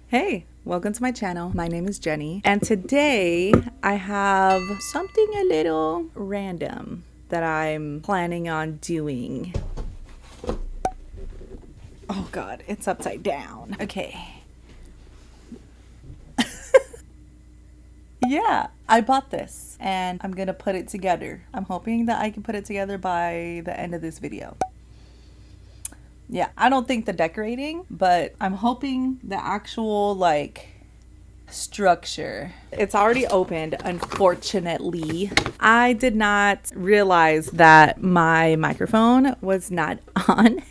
Hey, welcome to my channel. My name is Jenny, and today I have something a little random that I'm planning on doing. Oh God, it's upside down. Okay. Yeah, I bought this and I'm gonna put it together. I'm hoping that I can put it together by the end of this video. Yeah, I don't think the decorating, but I'm hoping the actual structure. It's already opened, unfortunately. I did not realize that my microphone was not on.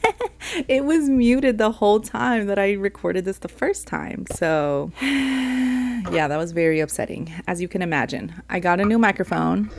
It was muted the whole time that I recorded this the first time. So yeah, that was very upsetting, as you can imagine. I got a new microphone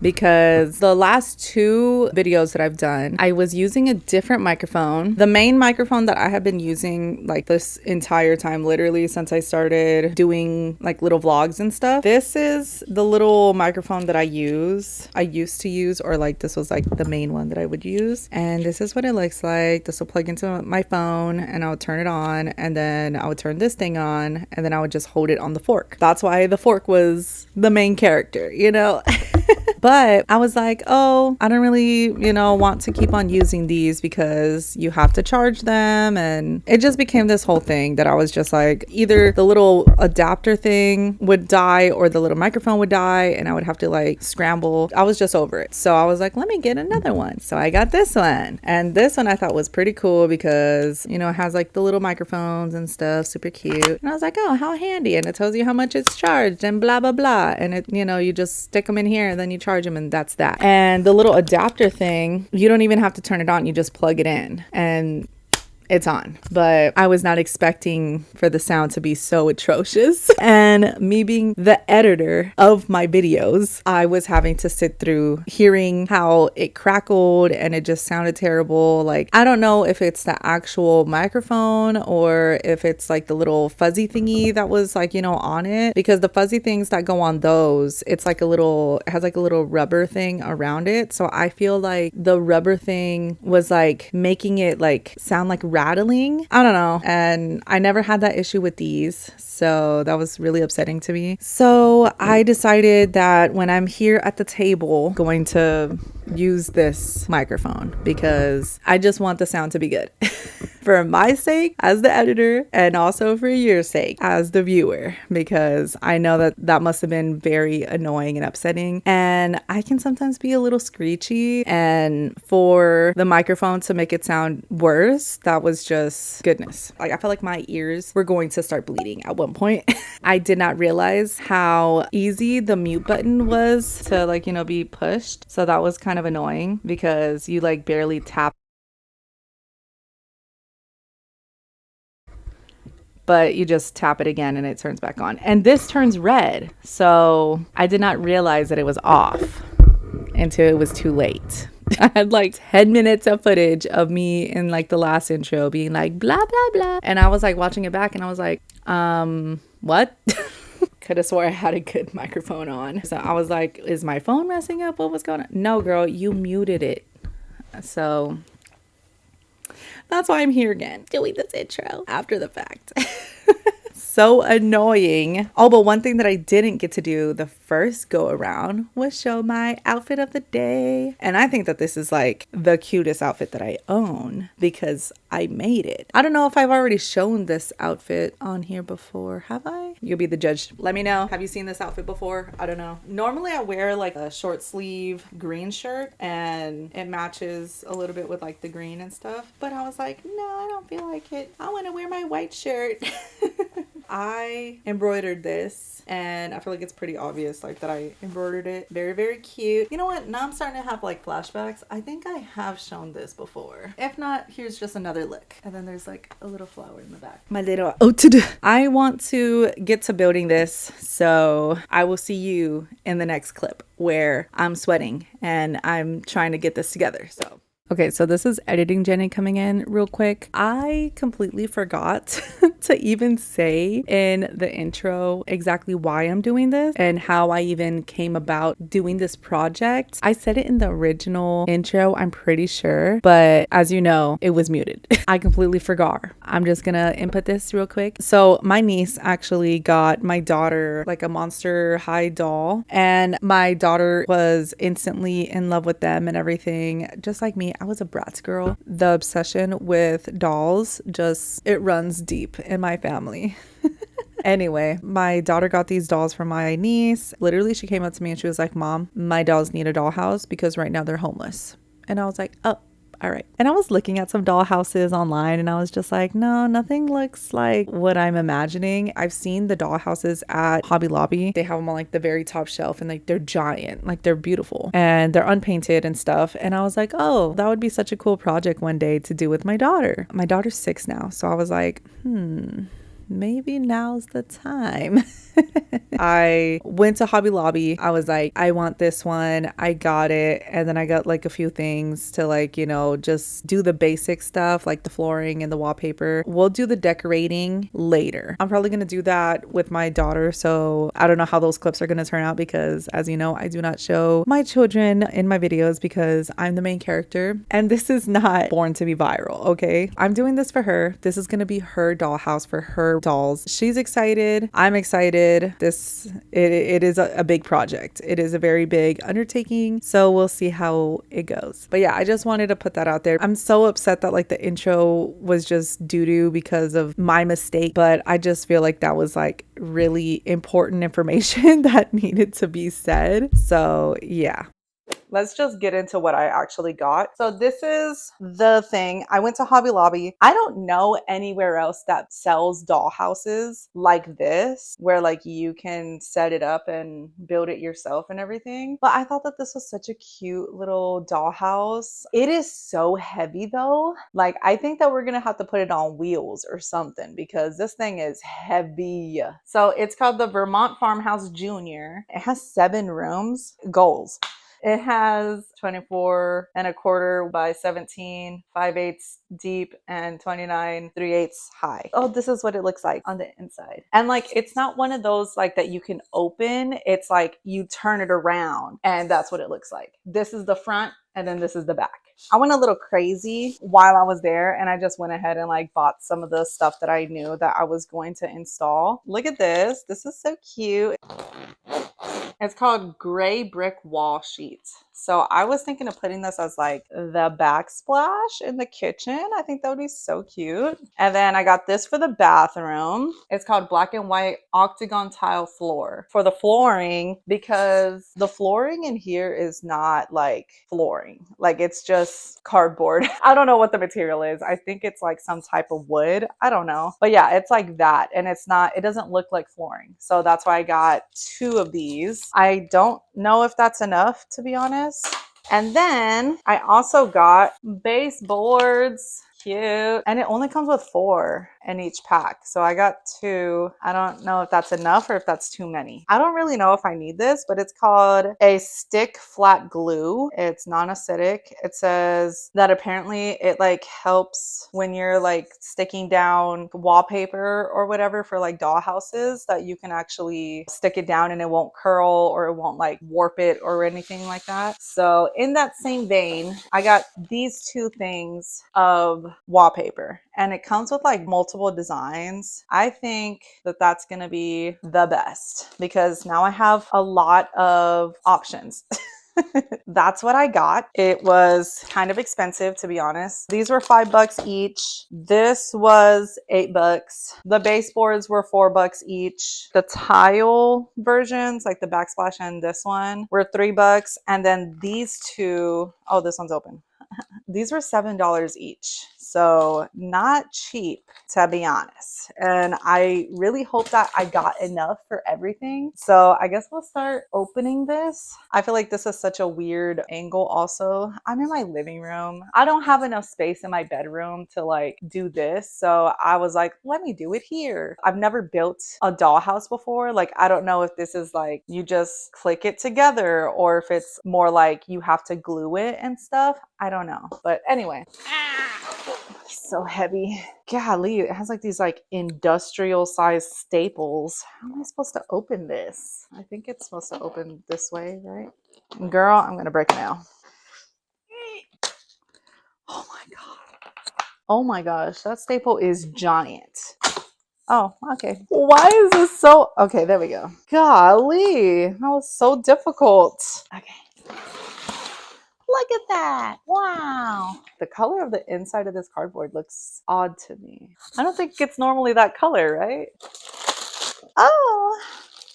because the last two videos that I've done, I was using a different microphone. The main microphone that I have been using like this entire time, literally since I started doing like little vlogs and stuff. This is the little microphone that I used to use, or like this was like the main one that I would use. And this is what it looks like. This will plug into my phone and I would turn it on, and then I would turn this thing on, and then I would just hold it on the fork. That's why the fork was the main character, you know? But I was like, oh, I don't really, want to keep on using these because you have to charge them. And it just became this whole thing that I was just like, either the little adapter thing would die or the little microphone would die and I would have to like scramble. I was just over it. So I was like, let me get another one. So I got this one. And this one I thought was pretty cool because, it has like the little microphones and stuff, super cute. And I was like, oh, how handy. And it tells you how much it's charged and blah, blah, blah. And it, you just stick them in here and then you charge them, and that's that. And the little adapter thing, you don't even have to turn it on, you just plug it in and it's on. But I was not expecting for the sound to be so atrocious. And me being the editor of my videos, I was having to sit through hearing how it crackled and it just sounded terrible. Like, I don't know if it's the actual microphone or if it's like the little fuzzy thingy that was like, on it, because the fuzzy things that go on those, it's like it has like a little rubber thing around it. So I feel like the rubber thing was like making it like sound like rattling. I don't know. And I never had that issue with these. So that was really upsetting to me. So I decided that when I'm here at the table, going to use this microphone because I just want the sound to be good. For my sake as the editor, and also for your sake as the viewer, because I know that that must have been very annoying and upsetting, and I can sometimes be a little screechy, and for the microphone to make it sound worse, that was just goodness. Like, I felt like my ears were going to start bleeding at one point. I did not realize how easy the mute button was to be pushed, so that was kind of annoying because you like barely tap, but you just tap it again and it turns back on. And this turns red. So I did not realize that it was off until it was too late. I had like 10 minutes of footage of me in like the last intro being like blah, blah, blah. And I was like watching it back and I was like, what? Could have swore I had a good microphone on. So I was like, is my phone messing up? What was going on? No, girl, you muted it. So that's why I'm here again, doing this intro after the fact. So annoying. Oh, but one thing that I didn't get to do the first go around was show my outfit of the day. And I think that this is like the cutest outfit that I own because I made it. I don't know if I've already shown this outfit on here before. Have I? You'll be the judge. Let me know. Have you seen this outfit before? I don't know. Normally I wear like a short sleeve green shirt and it matches a little bit with like the green and stuff. But I was like, no, I don't feel like it. I want to wear my white shirt. I embroidered this and I feel like it's pretty obvious like that I embroidered it. Very, very cute. You know what? Now I'm starting to have like flashbacks. I think I have shown this before. If not, here's just another look. And then there's like a little flower in the back. My little I want to get to building this. So I will see you in the next clip where I'm sweating and I'm trying to get this together. So Okay, so this is editing Jenny coming in real quick. I completely forgot to even say in the intro exactly why I'm doing this and how I even came about doing this project. I said it in the original intro, I'm pretty sure, but as you know, it was muted. I completely forgot. I'm just gonna input this real quick. So my niece actually got my daughter like a Monster High doll, and my daughter was instantly in love with them and everything. Just like me, I was a Bratz girl. The obsession with dolls it runs deep in my family. Anyway, my daughter got these dolls from my niece. Literally, she came up to me and she was like, Mom, my dolls need a dollhouse because right now they're homeless. And I was like, oh, all right. And I was looking at some dollhouses online and I was just like, no, nothing looks like what I'm imagining. I've seen the dollhouses at Hobby Lobby. They have them on like the very top shelf and like they're giant, like they're beautiful and they're unpainted and stuff. And I was like, oh, that would be such a cool project one day to do with my daughter. My daughter's 6 now. So I was like, maybe now's the time. I went to Hobby Lobby. I was like, I want this one. I got it. And then I got like a few things to like, just do the basic stuff like the flooring and the wallpaper. We'll do the decorating later. I'm probably going to do that with my daughter. So I don't know how those clips are going to turn out because as you know, I do not show my children in my videos because I'm the main character. And this is not born to be viral, okay? I'm doing this for her. This is going to be her dollhouse for her dolls. She's excited. I'm excited. It is a big project. It is a very big undertaking. So we'll see how it goes. But yeah, I just wanted to put that out there. I'm so upset that like the intro was just doo-doo because of my mistake. But I just feel like that was like really important information that needed to be said. So yeah. Let's just get into what I actually got. So this is the thing. I went to Hobby Lobby. I don't know anywhere else that sells dollhouses like this, where like you can set it up and build it yourself and everything. But I thought that this was such a cute little dollhouse. It is so heavy though. Like I think that we're gonna have to put it on wheels or something because this thing is heavy. So it's called the Vermont Farmhouse Junior. It has 7 rooms, goals. It has 24 and a quarter by 17, 5/8 deep and 29 3/8 high. Oh, this is what it looks like on the inside. And like, it's not one of those like that you can open. It's like you turn it around and that's what it looks like. This is the front and then this is the back. I went a little crazy while I was there and I just went ahead and like bought some of the stuff that I knew that I was going to install. Look at this. This is so cute. It's called Gray Brick Wall Sheets. So I was thinking of putting this as like the backsplash in the kitchen. I think that would be so cute. And then I got this for the bathroom. It's called Black and White Octagon Tile Floor. For the flooring, because the flooring in here is not like flooring. Like it's just cardboard. I don't know what the material is. I think it's like some type of wood. I don't know. But yeah, it's like that. And it doesn't look like flooring. So that's why I got 2 of these. I don't know if that's enough, to be honest. And then I also got baseboards. Cute. And it only comes with 4 in each pack. So I got 2. I don't know if that's enough or if that's too many. I don't really know if I need this, but it's called a stick flat glue. It's non-acidic. It says that apparently it like helps when you're like sticking down wallpaper or whatever for like dollhouses, that you can actually stick it down and it won't curl or it won't like warp it or anything like that. So in that same vein, I got these 2 things of wallpaper and it comes with like multiple designs. I think that that's going to be the best because now I have a lot of options. That's what I got. It was kind of expensive, to be honest. These were $5 each. This was $8. The baseboards were $4 each. The tile versions, like the backsplash and this one, were $3. And then these 2, oh, this one's open. These were $7 each. So not cheap, to be honest. And I really hope that I got enough for everything. So I guess we'll start opening this. I feel like this is such a weird angle also. I'm in my living room. I don't have enough space in my bedroom to like do this. So I was like, let me do it here. I've never built a dollhouse before. Like, I don't know if this is like, you just click it together or if it's more like you have to glue it and stuff. I don't know. But anyway, so heavy. Golly, it has like these like industrial sized staples. How am I supposed to open this? I think it's supposed to open this way, right? Girl, I'm gonna break it now. Oh my god. Oh my gosh, that staple is giant. Oh, okay. Why is this so... Okay, there we go. Golly, that was so difficult. Okay. Look at that. Wow. The color of the inside of this cardboard looks odd to me. I don't think it's normally that color, right? Oh.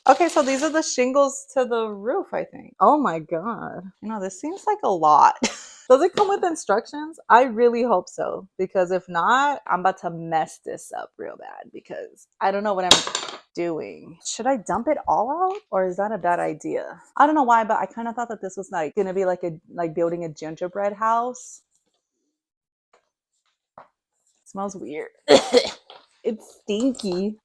Okay, so these are the shingles to the roof, I think. Oh my god. You know, this seems like a lot. Does it come with instructions? I really hope so, because if not, I'm about to mess this up real bad because I don't know what I'm doing. Should I dump it all out, or is that a bad idea? I don't know why, but I kind of thought that this was like gonna be like building a gingerbread house. It smells weird. It's stinky.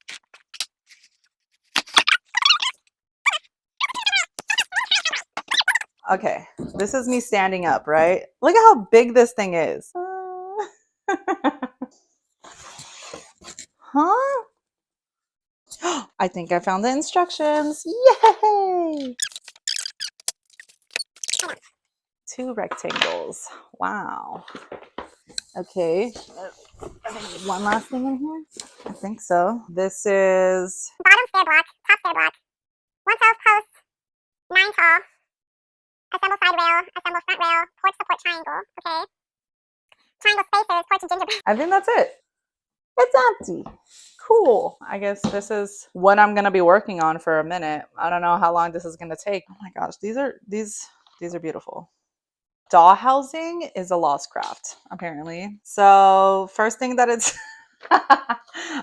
Okay, this is me standing up, right? Look at how big this thing is. Huh? I think I found the instructions. Yay! 2 rectangles. Wow. Okay. I think one last thing in here. I think so. This is bottom stair block, top stair block, 112 posts, 9 tall, assemble side rail, assemble front rail, porch support triangle. Okay. Triangle spacers, porch and gingerbread. I think that's it. It's empty. Cool. I guess this is what I'm gonna be working on for a minute. I don't know how long this is gonna take. Oh my gosh, these are beautiful. Doll housing is a lost craft, apparently. So first thing that it's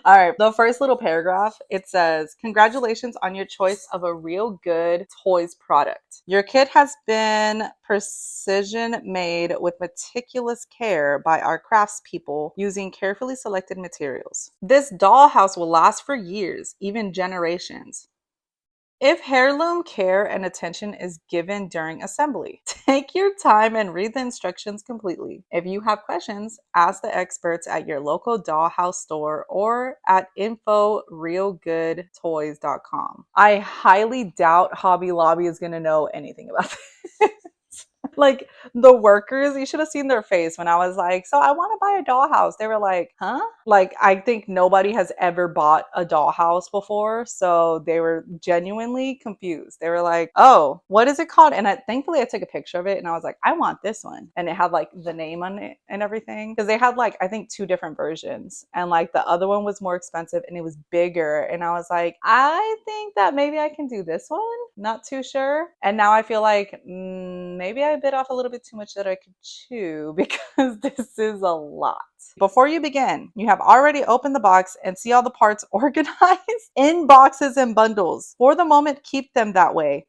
all right, the first little paragraph, it says, congratulations on your choice of a Real Good Toys product. Your kit has been precision made with meticulous care by our craftspeople using carefully selected materials. This dollhouse will last for years, even generations, if heirloom care and attention is given during assembly. Take your time and read the instructions completely. If you have questions, ask the experts at your local dollhouse store or at info.realgoodtoys.com. I highly doubt Hobby Lobby is going to know anything about this. Like the workers, you should have seen their face when I was like, so I want to buy a dollhouse. They were like, huh? Like, I think nobody has ever bought a dollhouse before. So they were genuinely confused. They were like, oh, what is it called? And thankfully I took a picture of it and I was like, I want this one. And it had like the name on it and everything. Because they had like, I think 2 different versions. And like the other one was more expensive and it was bigger. And I was like, I think that maybe I can do this one. Not too sure. And now I feel like maybe I bit off a little bit too much that I could chew because this is a lot. Before you begin, you have already opened the box and see all the parts organized in boxes and bundles. For the moment, keep them that way.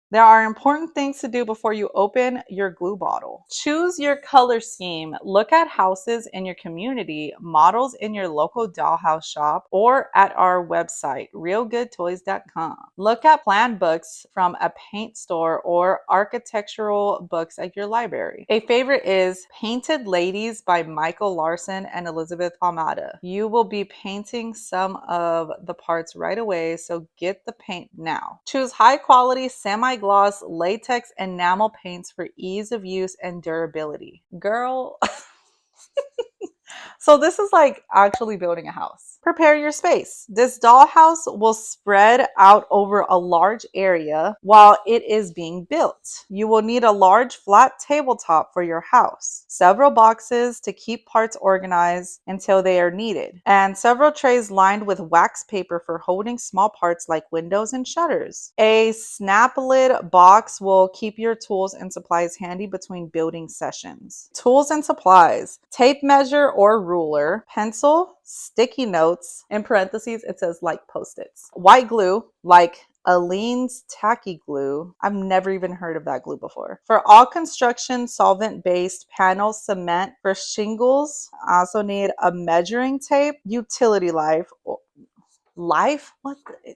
There are important things to do before you open your glue bottle. Choose your color scheme. Look at houses in your community, models in your local dollhouse shop, or at our website, realgoodtoys.com. Look at plan books from a paint store or architectural books at your library. A favorite is Painted Ladies by Michael Larson and Elizabeth Almada. You will be painting some of the parts right away, so get the paint now. Choose high quality semi-gloss, latex, enamel paints for ease of use and durability. Girl. So this is like actually building a house. Prepare your space. This dollhouse will spread out over a large area while it is being built. You will need a large flat tabletop for your house, several boxes to keep parts organized until they are needed, and several trays lined with wax paper for holding small parts like windows and shutters. A snap lid box will keep your tools and supplies handy between building sessions. Tools and supplies: tape measure or ruler, pencil, sticky notes, in parentheses it says like post-its, white glue like Aleene's tacky glue. I've never even heard of that glue before. For all construction solvent-based panels, cement. For shingles, I also need a measuring tape, utility life. Life? What the?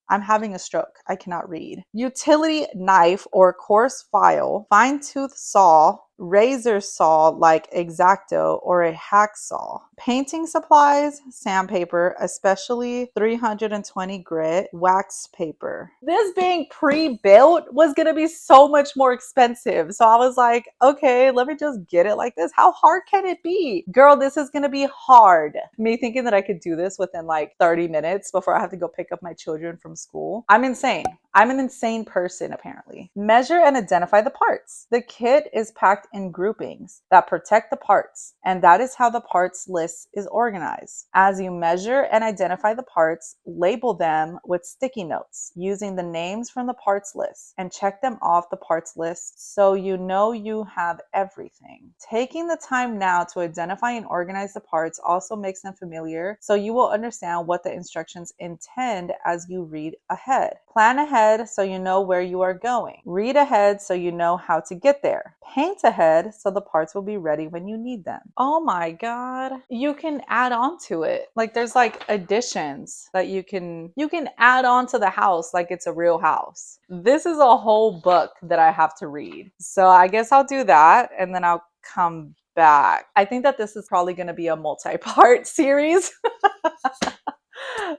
I'm having a stroke. I cannot read. Utility knife or coarse file, fine tooth saw, razor saw like X-Acto or a hacksaw. Painting supplies, sandpaper, especially 320 grit, wax paper. This being pre-built was gonna be so much more expensive. So I was like, okay, let me just get it like this. How hard can it be? Girl, this is gonna be hard. Me thinking that I could do this within like 30 minutes before I have to go pick up my children from school. I'm insane. I'm an insane person, apparently. Measure and identify the parts. The kit is packed in groupings that protect the parts, and that is how the parts list is organized. As you measure and identify the parts, label them with sticky notes using the names from the parts list and check them off the parts list so you know you have everything. Taking the time now to identify and organize the parts also makes them familiar so you will understand what the instructions intend as you read ahead. Plan ahead so you know where you are going. Read ahead so you know how to get there. Paint ahead so the parts will be ready when you need them. Oh my God. You can add on to it. Like there's like additions that you can add on to the house like it's a real house. This is a whole book that I have to read. So I guess I'll do that and then I'll come back. I think that this is probably going to be a multi-part series.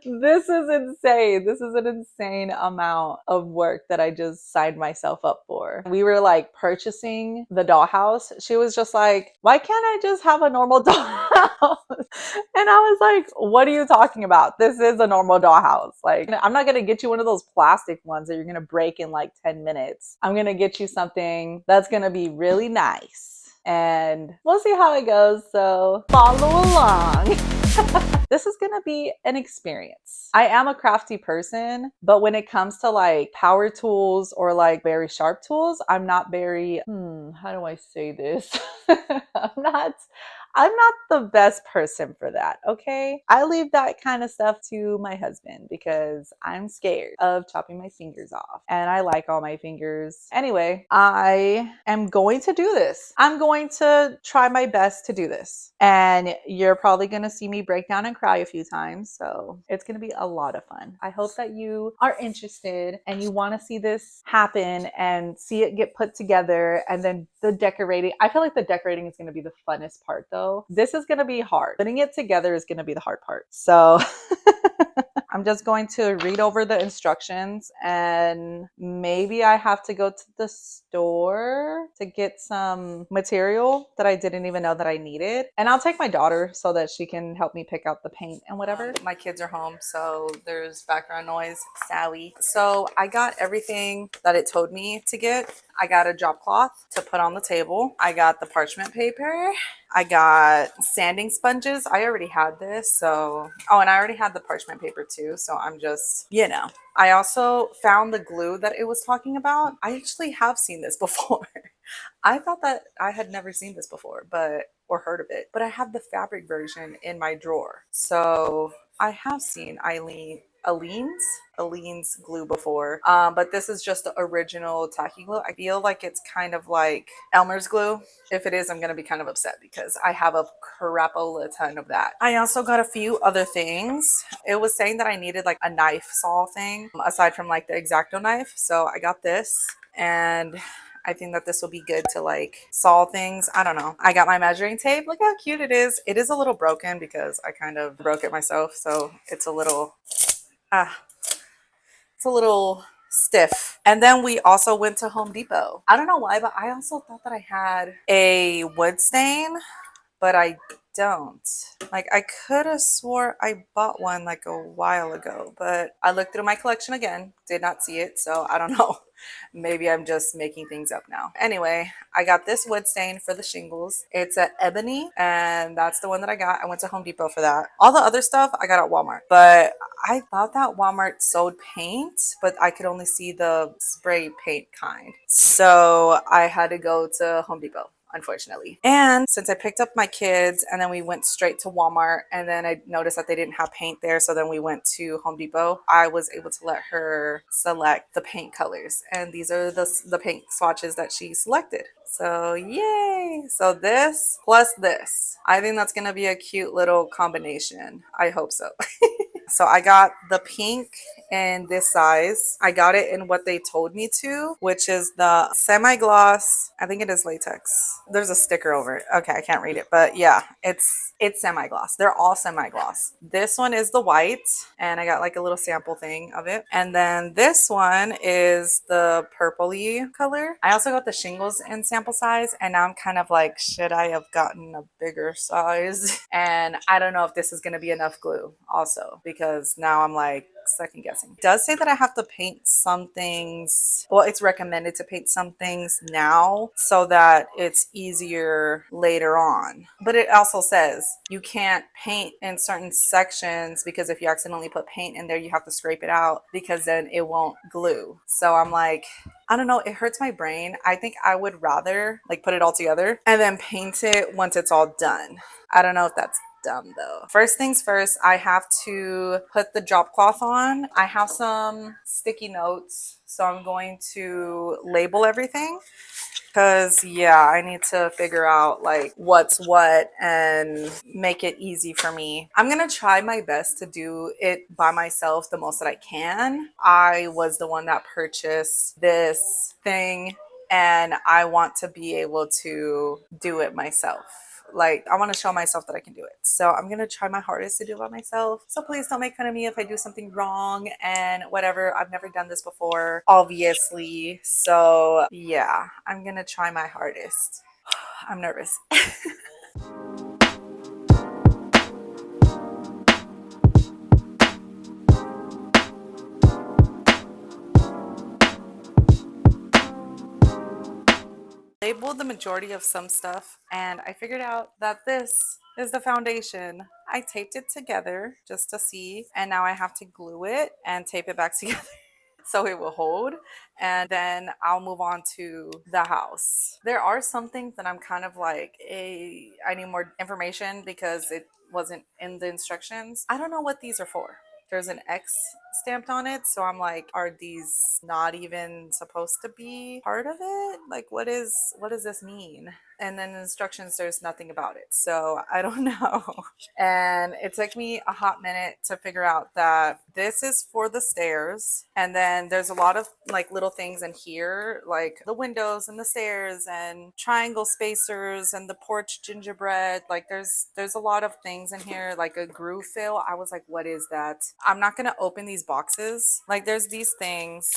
This is insane. This is an insane amount of work that I just signed myself up for. We were like purchasing the dollhouse. She was just like, why can't I just have a normal dollhouse? And I was like, what are you talking about? This is a normal dollhouse. Like, I'm not going to get you one of those plastic ones that you're going to break in like 10 minutes. I'm going to get you something that's going to be really nice. And we'll see how it goes. So follow along. This is going to be an experience. I am a crafty person, but when it comes to like power tools or like very sharp tools, I'm not very, how do I say this? I'm not the best person for that, okay? I leave that kind of stuff to my husband because I'm scared of chopping my fingers off and I like all my fingers. Anyway, I am going to do this. I'm going to try my best to do this. And you're probably going to see me break down and cry a few times. So it's going to be a lot of fun. I hope that you are interested and you want to see this happen and see it get put together. And then the decorating. I feel like the decorating is going to be the funnest part though. This is going to be hard. Putting it together is going to be the hard part. So I'm just going to read over the instructions and maybe I have to go to the store to get some material that I didn't even know that I needed. And I'll take my daughter so that she can help me pick out the paint and whatever. My kids are home, so there's background noise. Sorry. So I got everything that it told me to get. I got a drop cloth to put on the table. I got the parchment paper. I got sanding sponges. I already had this, so... Oh, and I already had the parchment paper too, so I'm just, you know. I also found the glue that it was talking about. I actually have seen this before. I thought that I had never seen this before, or heard of it, but I have the fabric version in my drawer. So I have seen Aleene's glue before, but this is just the original tacky glue. I feel like it's kind of like Elmer's glue. If it is, I'm gonna be kind of upset because I have a crapola ton of that. I also got a few other things. It was saying that I needed like a knife saw thing aside from like the X-Acto knife, so I got this, and I think that this will be good to like saw things. I don't know. I got my measuring tape. Look how cute it is. It is a little broken because I kind of broke it myself, so it's a little it's a little stiff. And then we also went to Home Depot. I don't know why, but I also thought that I had a wood stain, but I don't. Like, I could have swore I bought one like a while ago, but I looked through my collection again, did not see it, so I don't know. Maybe I'm just making things up now. Anyway, I got this wood stain for the shingles. It's a ebony, and that's the one that I got. I went to Home Depot for that. All the other stuff I got at Walmart, but I thought that Walmart sold paint, but I could only see the spray paint kind. So I had to go to Home Depot, unfortunately. And since I picked up my kids and then we went straight to Walmart, and then I noticed that they didn't have paint there, so then we went to Home Depot, I was able to let her select the paint colors, and these are the paint swatches that she selected. So yay! So this plus this, I think that's gonna be a cute little combination. I hope so. So I got the pink in this size. I got it in what they told me to, which is the semi-gloss. I think it is latex. There's a sticker over it. Okay, I can't read it, but yeah, it's semi-gloss. They're all semi-gloss. This one is the white, and I got like a little sample thing of it. And then this one is the purpley color. I also got the shingles in sample size, and now I'm kind of like, should I have gotten a bigger size? And I don't know if this is going to be enough glue also, because now I'm like second guessing. It does say that I have to paint some things. Well, it's recommended to paint some things now so that it's easier later on. But it also says you can't paint in certain sections, because if you accidentally put paint in there, you have to scrape it out, because then it won't glue. So I'm like, I don't know, it hurts my brain. I think I would rather like put it all together and then paint it once it's all done. I don't know if that's dumb though. First things first, I have to put the drop cloth on. I have some sticky notes, so I'm going to label everything, because yeah, I need to figure out like what's what and make it easy for me. I'm gonna try my best to do it by myself the most that I can. I was the one that purchased this thing, and I want to be able to do it myself. Like, I want to show myself that I can do it. So I'm going to try my hardest to do it by myself. So please don't make fun of me if I do something wrong and whatever. I've never done this before, obviously. So yeah, I'm going to try my hardest. I'm nervous. Labeled the majority of some stuff, and I figured out that this is the foundation. I taped it together just to see, and now I have to glue it and tape it back together so it will hold, and then I'll move on to the house. There are some things that I'm kind of like, I need more information because it wasn't in the instructions. I don't know what these are for. There's an X stamped on it, so I'm like, are these not even supposed to be part of it? Like, what does this mean? And then the instructions, there's nothing about it, so I don't know. And it took me a hot minute to figure out that this is for the stairs, and then there's a lot of like little things in here, like the windows and the stairs and triangle spacers and the porch gingerbread. Like there's a lot of things in here, like a groove fill. I was like, what is that? I'm not gonna open these boxes. Like, there's these things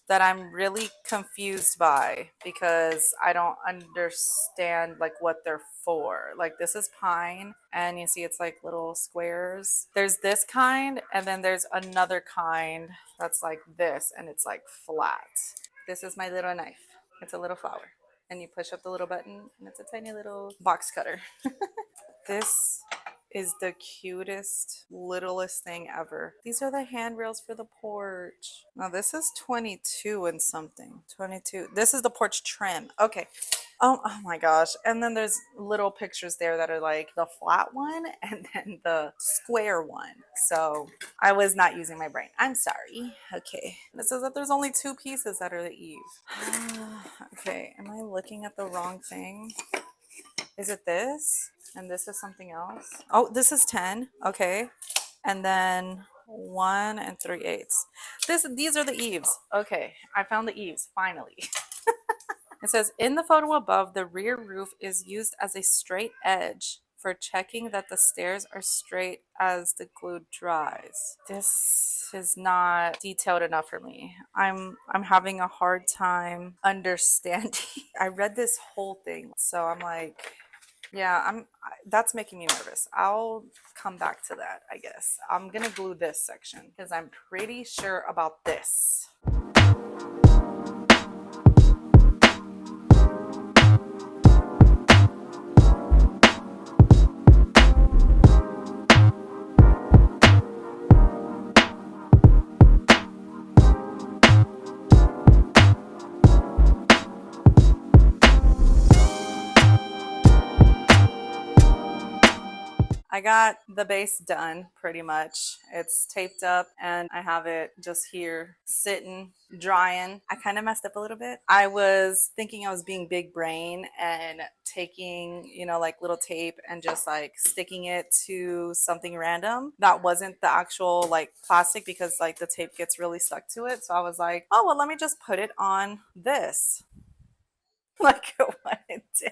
that I'm really confused by because I don't understand like what they're for. Like, this is pine, and you see it's like little squares. There's this kind, and then there's another kind that's like this, and it's like flat. This is my little knife. It's a little flower, and you push up the little button, and it's a tiny little box cutter. This is the cutest, littlest thing ever. These are the handrails for the porch. Now this is 22 and something. 22. This is the porch trim. Okay. Oh my gosh. And then there's little pictures there that are like the flat one and then the square one. So I was not using my brain. I'm sorry. Okay. It says that there's only 2 pieces that are the eave. Okay. Am I looking at the wrong thing? Is it this? And this is something else. Oh, this is 10. Okay. And then 1 3/8. These are the eaves. Okay. I found the eaves finally. It says in the photo above, the rear roof is used as a straight edge for checking that the stairs are straight as the glue dries. This is not detailed enough for me. I'm having a hard time understanding. I read this whole thing, so I'm like, yeah, that's making me nervous. I'll come back to that, I guess. I'm gonna glue this section because I'm pretty sure about this. I got the base done pretty much. It's taped up and I have it just here sitting, drying. I kind of messed up a little bit. I was thinking I was being big brain and taking, like little tape and just like sticking it to something random that wasn't the actual like plastic because like the tape gets really stuck to it. So I was like, oh, well, let me just put it on this. Like what it did.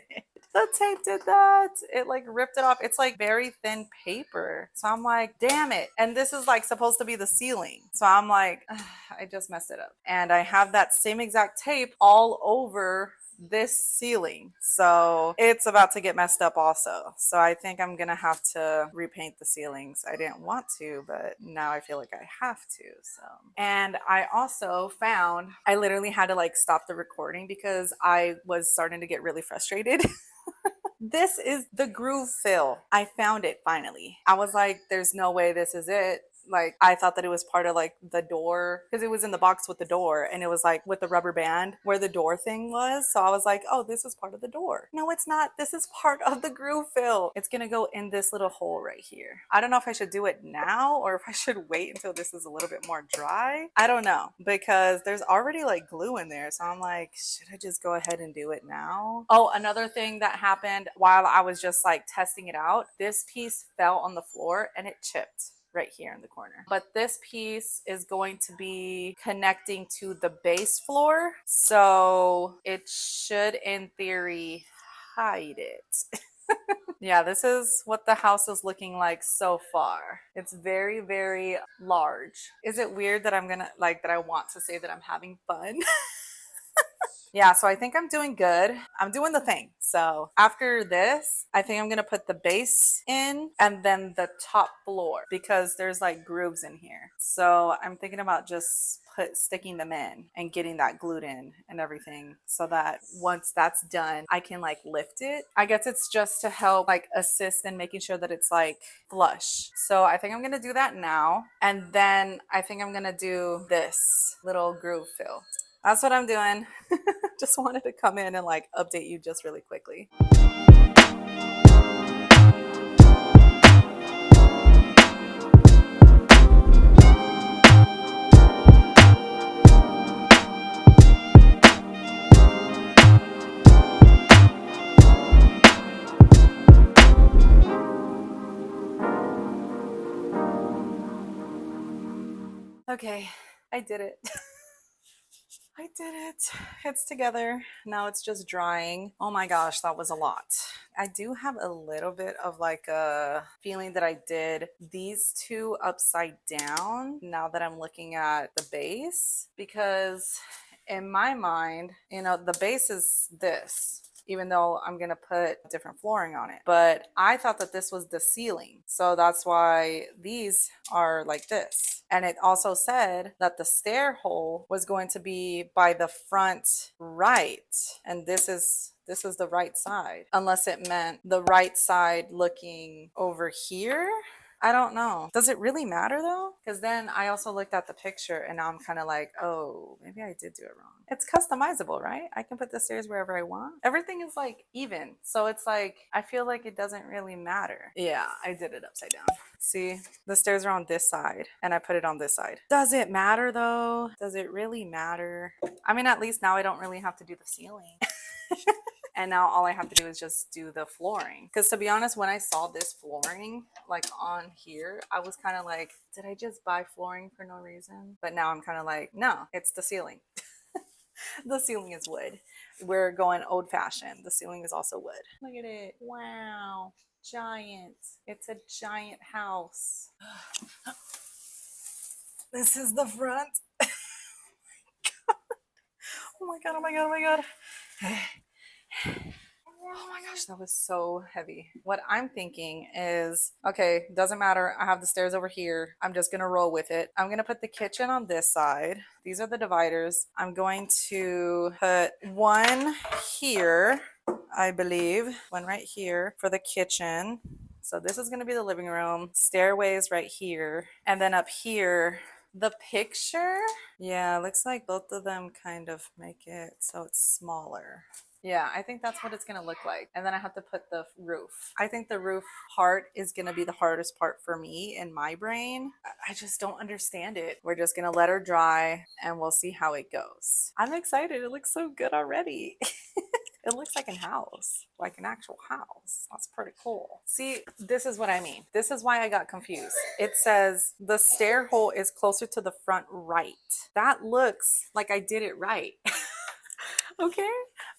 The tape did that. It like ripped it off. It's like very thin paper. So I'm like, damn it. And this is like supposed to be the ceiling. So I'm like, ugh, I just messed it up. And I have that same exact tape all over this ceiling. So it's about to get messed up also. So I think I'm gonna have to repaint the ceilings. I didn't want to, but now I feel like I have to. So, and I also found I literally had to like stop the recording because I was starting to get really frustrated. This is the groove fill. I found it finally. I was like, there's no way this is it. Like, I thought that it was part of like the door because it was in the box with the door and it was like with the rubber band where the door thing was. So I was like, oh, this is part of the door. No, it's not. This is part of the groove fill. It's going to go in this little hole right here. I don't know if I should do it now or if I should wait until this is a little bit more dry. I don't know because there's already like glue in there. So I'm like, should I just go ahead and do it now? Oh, another thing that happened while I was just like testing it out, this piece fell on the floor and it chipped right here in the corner. But this piece is going to be connecting to the base floor. So it should, in theory, hide it. Yeah, this is what the house is looking like so far. It's very, very large. Is it weird that that I want to say that I'm having fun? Yeah, so I think I'm doing good. I'm doing the thing. So after this, I think I'm going to put the base in and then the top floor because there's like grooves in here. So I'm thinking about just sticking them in and getting that glued in and everything so that once that's done, I can like lift it. I guess it's just to help like assist in making sure that it's like flush. So I think I'm going to do that now. And then I think I'm going to do this little groove fill. That's what I'm doing. Just wanted to come in and like update you just really quickly. Okay, I did it. I did it. It's together. Now it's just drying. Oh my gosh, that was a lot. I do have a little bit of like a feeling that I did these two upside down now that I'm looking at the base because in my mind, the base is this. Even though I'm going to put different flooring on it. But I thought that this was the ceiling. So that's why these are like this. And it also said that the stair hole was going to be by the front right. And this is the right side. Unless it meant the right side looking over here. I don't know. Does it really matter though? Because then I also looked at the picture and now I'm kind of like, oh, maybe I did do it wrong. It's customizable, right? I can put the stairs wherever I want. Everything is like even. So it's like, I feel like it doesn't really matter. Yeah, I did it upside down. See, the stairs are on this side and I put it on this side. Does it matter though? Does it really matter? I mean, at least now I don't really have to do the ceiling. And now all I have to do is just do the flooring. Because to be honest, when I saw this flooring like on here, I was kind of like, did I just buy flooring for no reason? But now I'm kind of like, no, it's the ceiling. The ceiling is wood. We're going old fashioned. The ceiling is also wood. Look at it. Wow. Giant. It's a giant house. This is the front. Oh my God. Oh my God. Oh my God. Oh my gosh, that was so heavy. What I'm thinking is, okay, doesn't matter. I have the stairs over here. I'm just going to roll with it. I'm going to put the kitchen on this side. These are the dividers. I'm going to put one here, I believe, one right here for the kitchen. So this is going to be the living room. Stairways right here. And then up here, the picture, yeah, looks like both of them kind of make it so it's smaller. Yeah, I think that's what it's gonna look like. And then I have to put the roof. I think the roof part is gonna be the hardest part for me in my brain. I just don't understand it. We're just gonna let her dry and we'll see how it goes. I'm excited. It looks so good already. It looks like a house, like an actual house. That's pretty cool. See, this is what I mean. This is why I got confused. It says the stair hole is closer to the front right. That looks like I did it right. Okay,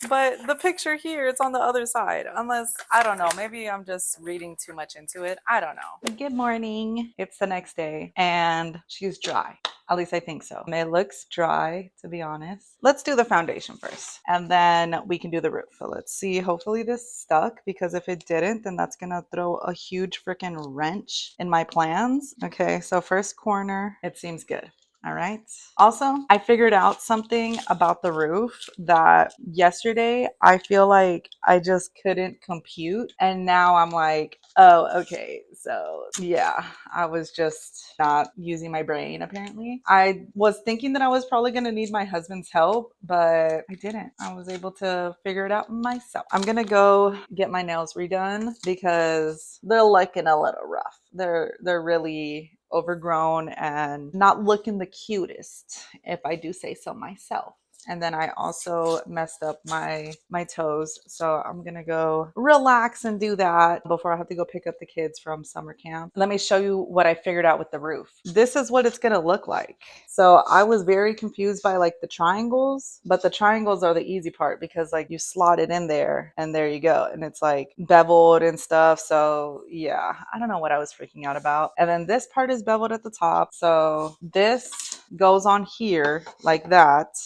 but the picture here, it's on the other side. Unless, I don't know, maybe I'm just reading too much into it. I don't know. Good morning. It's the next day and she's dry. At least I think so. It looks dry, to be honest. Let's do the foundation first and then we can do the roof. So let's see. Hopefully this stuck, because if it didn't, then that's gonna throw a huge freaking wrench in my plans. Okay, so first corner, it seems good. All right. Also, I figured out something about the roof that yesterday I feel like I just couldn't compute. And now I'm like, oh, okay. So yeah, I was just not using my brain apparently. I was thinking that I was probably going to need my husband's help, but I didn't. I was able to figure it out myself. I'm going to go get my nails redone because they're looking a little rough. They're really overgrown and not looking the cutest, if I do say so myself. And then I also messed up my toes. So I'm going to go relax and do that before I have to go pick up the kids from summer camp. Let me show you what I figured out with the roof. This is what it's going to look like. So I was very confused by like the triangles, but the triangles are the easy part because like you slot it in there and there you go. And it's like beveled and stuff. So yeah, I don't know what I was freaking out about. And then this part is beveled at the top. So this goes on here like that.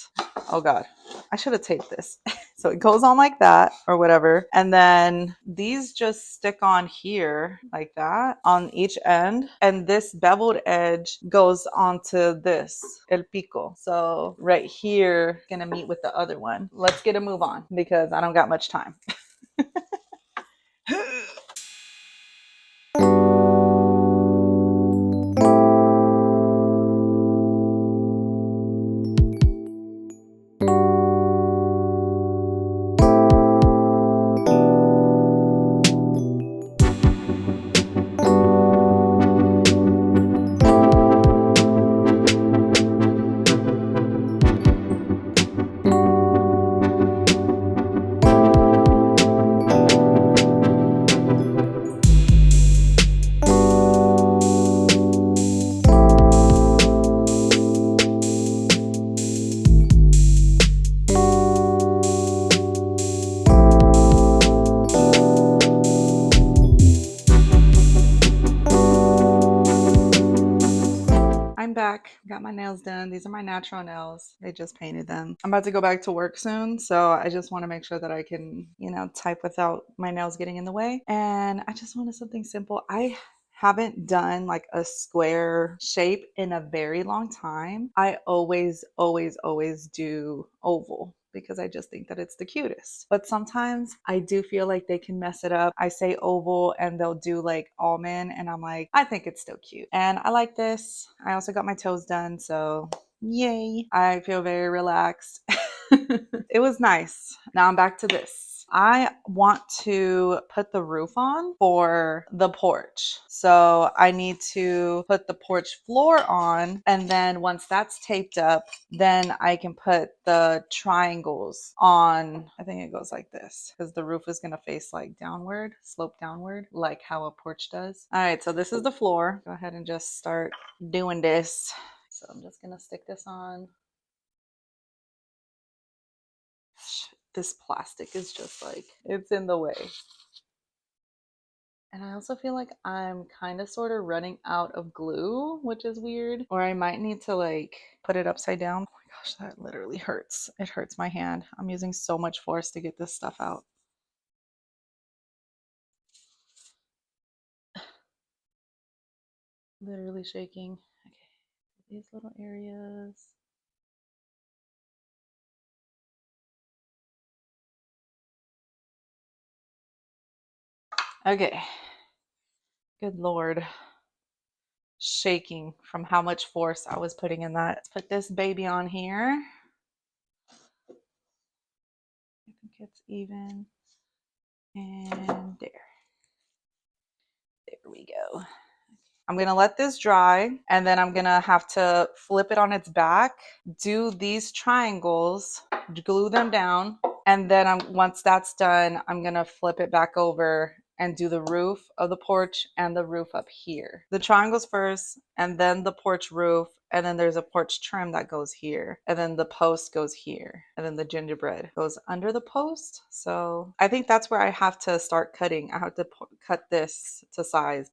Oh God, I should have taped this. So it goes on like that or whatever. And then these just stick on here like that on each end. And this beveled edge goes onto this, el pico. So right here, gonna meet with the other one. Let's get a move on because I don't got much time. I'm back. Got my nails done. These are my natural nails. They just painted them. I'm about to go back to work soon, so I just want to make sure that I can, type without my nails getting in the way. And I just wanted something simple. I haven't done like a square shape in a very long time. I always do oval because I just think that it's the cutest. But sometimes I do feel like they can mess it up. I say oval and they'll do like almond and I'm like, I think it's still cute. And I like this. I also got my toes done, so yay. I feel very relaxed. It was nice. Now I'm back to this. I want to put the roof on for the porch. So I need to put the porch floor on. And then once that's taped up, then I can put the triangles on. I think it goes like this because the roof is going to face like downward, slope downward, like how a porch does. All right, so this is the floor. Go ahead and just start doing this. So I'm just going to stick this on. This plastic is just like, it's in the way. And I also feel like I'm kind of sort of running out of glue, which is weird. Or I might need to like put it upside down. Oh my gosh, that literally hurts. It hurts my hand. I'm using so much force to get this stuff out. Literally shaking. Okay, these little areas. Okay. Good Lord. Shaking from how much force I was putting in that. Let's put this baby on here. I think it's even. And there. There we go. I'm gonna let this dry, and then I'm gonna have to flip it on its back, do these triangles, glue them down, and then once that's done, I'm gonna flip it back over and do the roof of the porch and the roof up here. The triangles first, and then the porch roof, and then there's a porch trim that goes here, and then the post goes here, and then the gingerbread goes under the post. So I think that's where I have to start cutting. I have to cut this to size.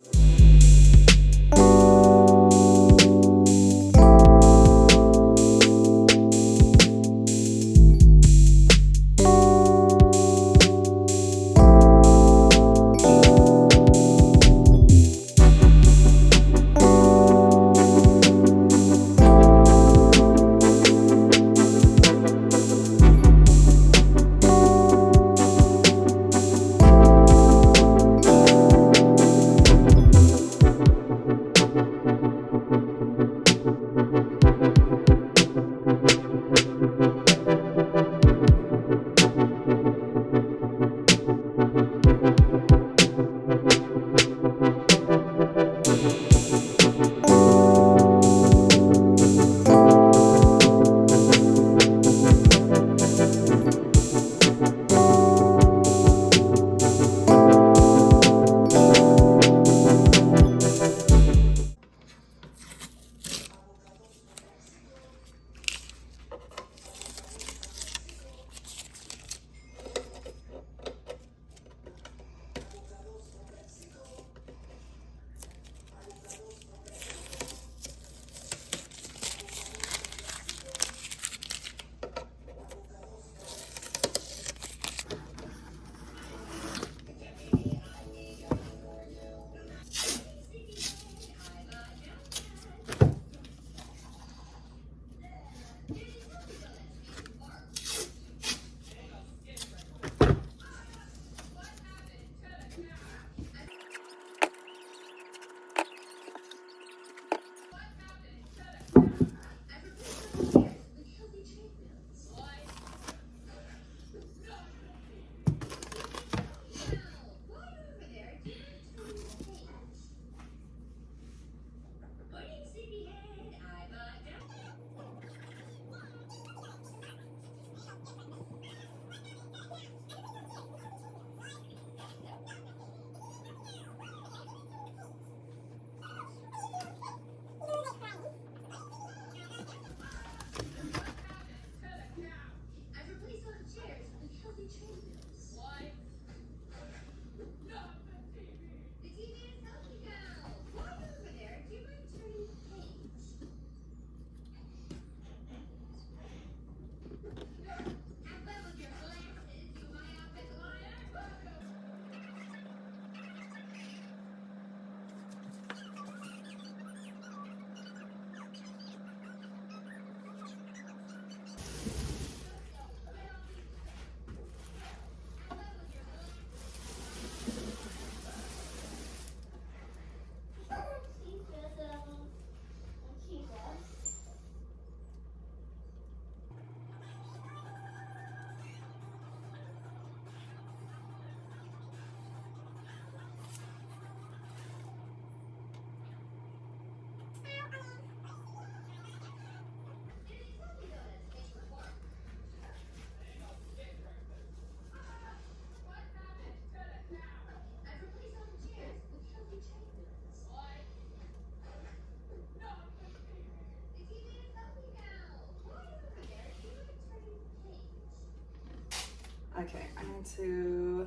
Okay, I need to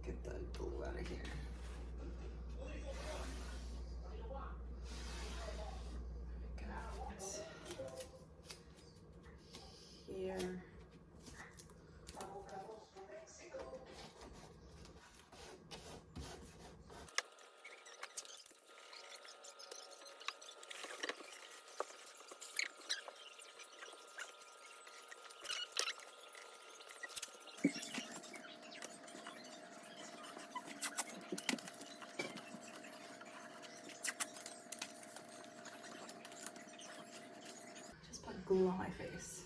get the glue out of here. Here. Just put glue on my face.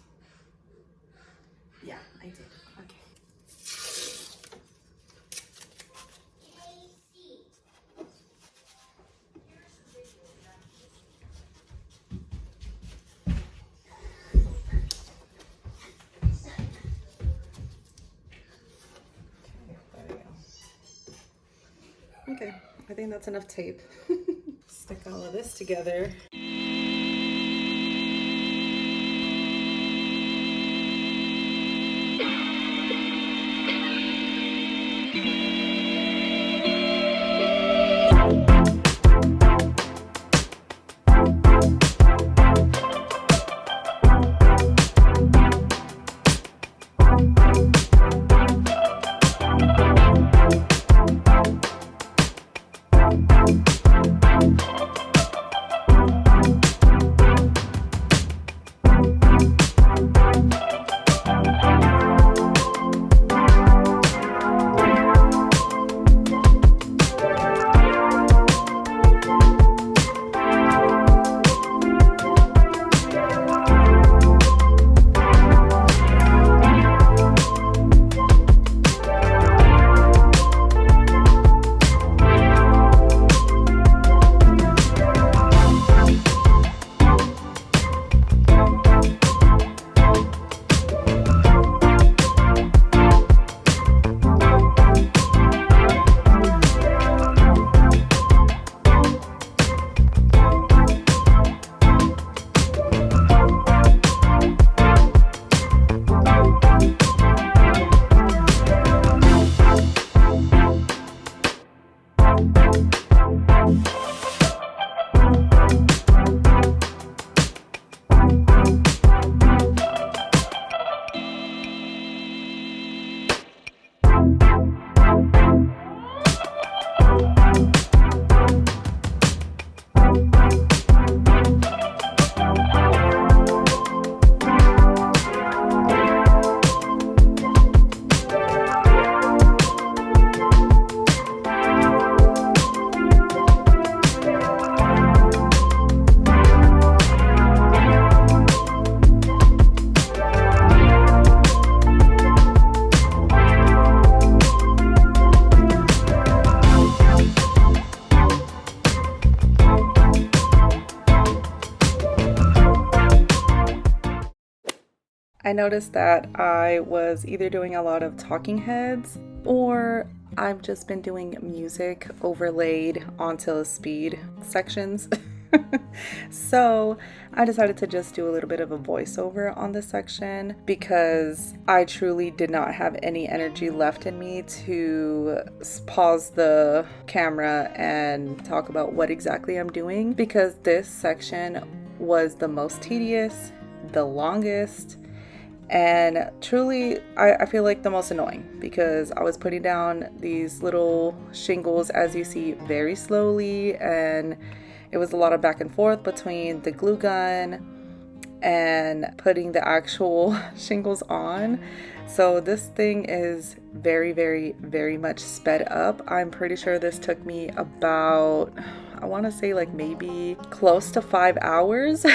Yeah, I did. Okay. Okay, I think that's enough tape. Stick all of this together. I noticed that I was either doing a lot of talking heads or I've just been doing music overlaid onto speed sections. So I decided to just do a little bit of a voiceover on this section because I truly did not have any energy left in me to pause the camera and talk about what exactly I'm doing, because this section was the most tedious, the longest, and truly I feel like the most annoying, because I was putting down these little shingles, as you see, very slowly, and it was a lot of back and forth between the glue gun and putting the actual shingles on. So this thing is very, very, very much sped up. I'm pretty sure this took me about, I want to say like maybe close to 5 hours.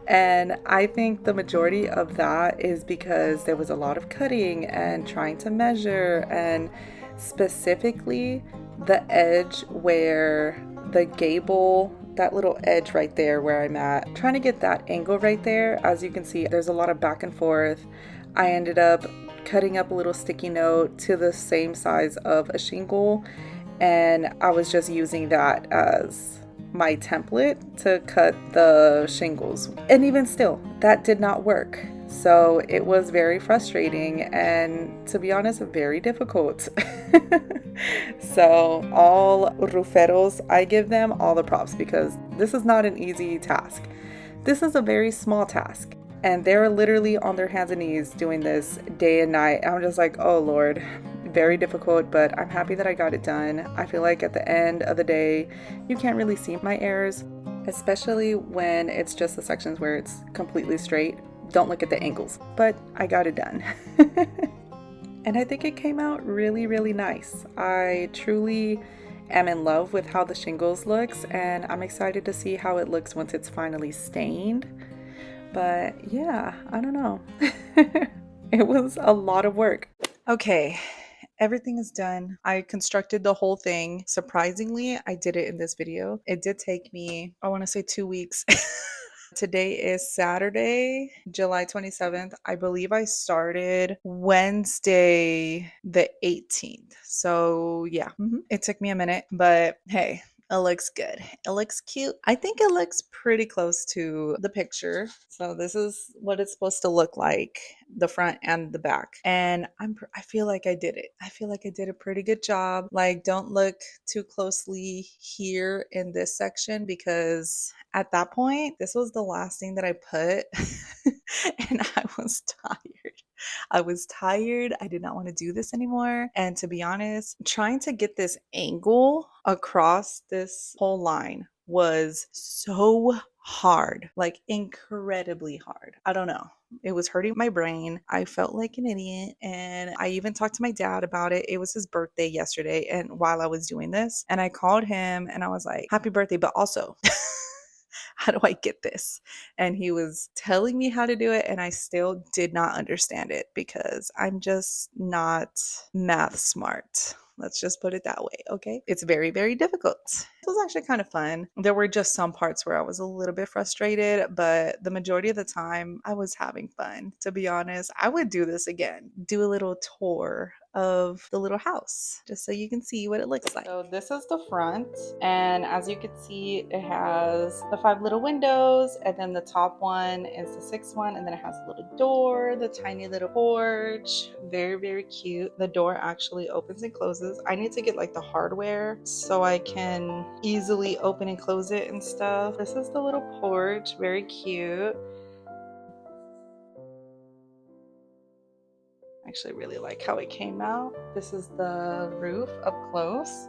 And I think the majority of that is because there was a lot of cutting and trying to measure, and specifically the edge where the gable, that little edge right there where I'm at, trying to get that angle right there. As you can see, there's a lot of back and forth. I ended up cutting up a little sticky note to the same size of a shingle, and I was just using that as my template to cut the shingles, and even still that did not work. So it was very frustrating and, to be honest, very difficult. So all ruferos, I give them all the props, because this is not an easy task. This is a very small task, and they're literally on their hands and knees doing this day and night. I'm just like, oh Lord, very difficult, but I'm happy that I got it done. I feel like at the end of the day, you can't really see my errors, especially when it's just the sections where it's completely straight. Don't look at the angles, but I got it done. And I think it came out really, really nice. I truly am in love with how the shingles looks, and I'm excited to see how it looks once it's finally stained. But yeah, I don't know. It was a lot of work. Okay, everything is done. I constructed the whole thing. Surprisingly, I did it in this video. It did take me, I want to say 2 weeks. Today is Saturday, July 27th. I believe I started Wednesday the 18th. So yeah, it took me a minute, but hey, it looks good. It looks cute. I think it looks pretty close to the picture. So this is what it's supposed to look like, the front and the back. And I feel like I did it. I feel like I did a pretty good job. Like, don't look too closely here in this section because at that point, this was the last thing that I put and I was tired. I was tired. I did not want to do this anymore. And to be honest, trying to get this angle across this whole line was so hard, like incredibly hard. I don't know. It was hurting my brain. I felt like an idiot. And I even talked to my dad about it. It was his birthday yesterday. And while I was doing this, and I called him and I was like, happy birthday, but also, how do I get this? And he was telling me how to do it, and I still did not understand it because I'm just not math smart. Let's just put it that way, okay? It's very, very difficult. It was actually kind of fun. There were just some parts where I was a little bit frustrated, but the majority of the time I was having fun. To be honest, I would do this again. Do a little tour of the little house just so you can see what it looks like. So this is the front, and as you can see, it has the 5 little windows, and then the top one is the 6th one, and then it has a little door, the tiny little porch. Very, very cute. The door actually opens and closes. I need to get like the hardware so I can easily open and close it and stuff. This is the little porch, very cute. I actually really like how it came out. This is the roof up close.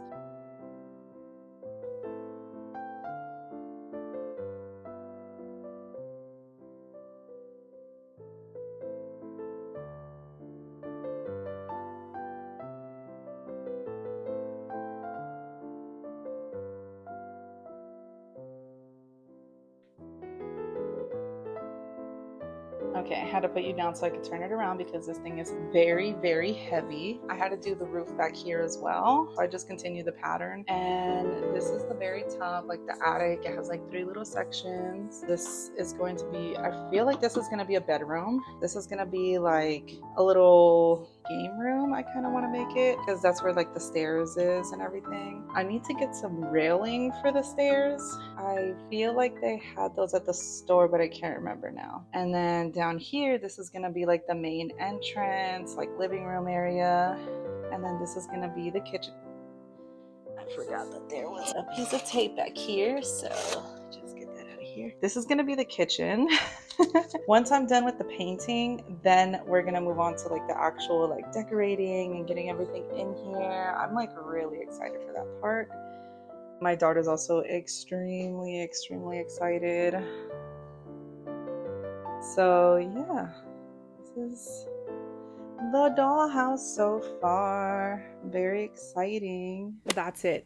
Okay, I had to put you down so I could turn it around because this thing is very, very heavy. I had to do the roof back here as well. So I just continued the pattern. And this is the very top, like the attic. It has like 3 little sections. This is going to be, I feel like this is going to be a bedroom. This is going to be like a little game room. I kind of want to make it because that's where like the stairs is and everything. I need to get some railing for the stairs. I feel like they had those at the store, but I can't remember now. And then down here, this is gonna be like the main entrance, like living room area. And then this is gonna be the kitchen. I forgot that there was a piece of tape back here, so just get that out of here. This is gonna be the kitchen. Once I'm done with the painting, then we're gonna move on to like the actual like decorating and getting everything in here. I'm like really excited for that part. My daughter's also extremely, extremely excited. So yeah, this is the dollhouse so far. Very exciting. That's it.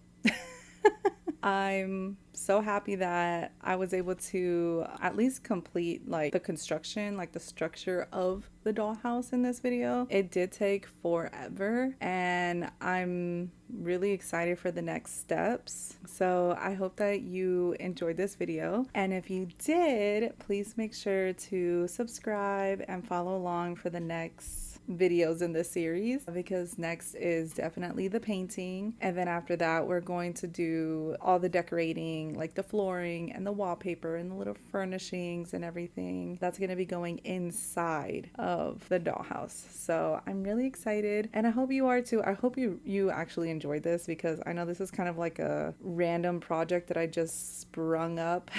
I'm so happy that I was able to at least complete like the construction, like the structure of the dollhouse in this video. It did take forever and I'm really excited for the next steps. So I hope that you enjoyed this video. And if you did, please make sure to subscribe and follow along for the next videos in this series because next is definitely the painting, and then after that we're going to do all the decorating, like the flooring and the wallpaper and the little furnishings and everything that's going to be going inside of the dollhouse. So I'm really excited and I hope you are too. I hope you actually enjoyed this because I know this is kind of like a random project that I just sprung up.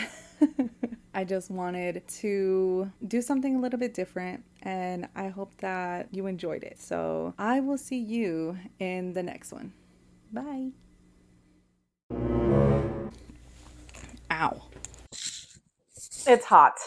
I just wanted to do something a little bit different and I hope that you enjoyed it. So I will see you in the next one. Bye. Ow. It's hot.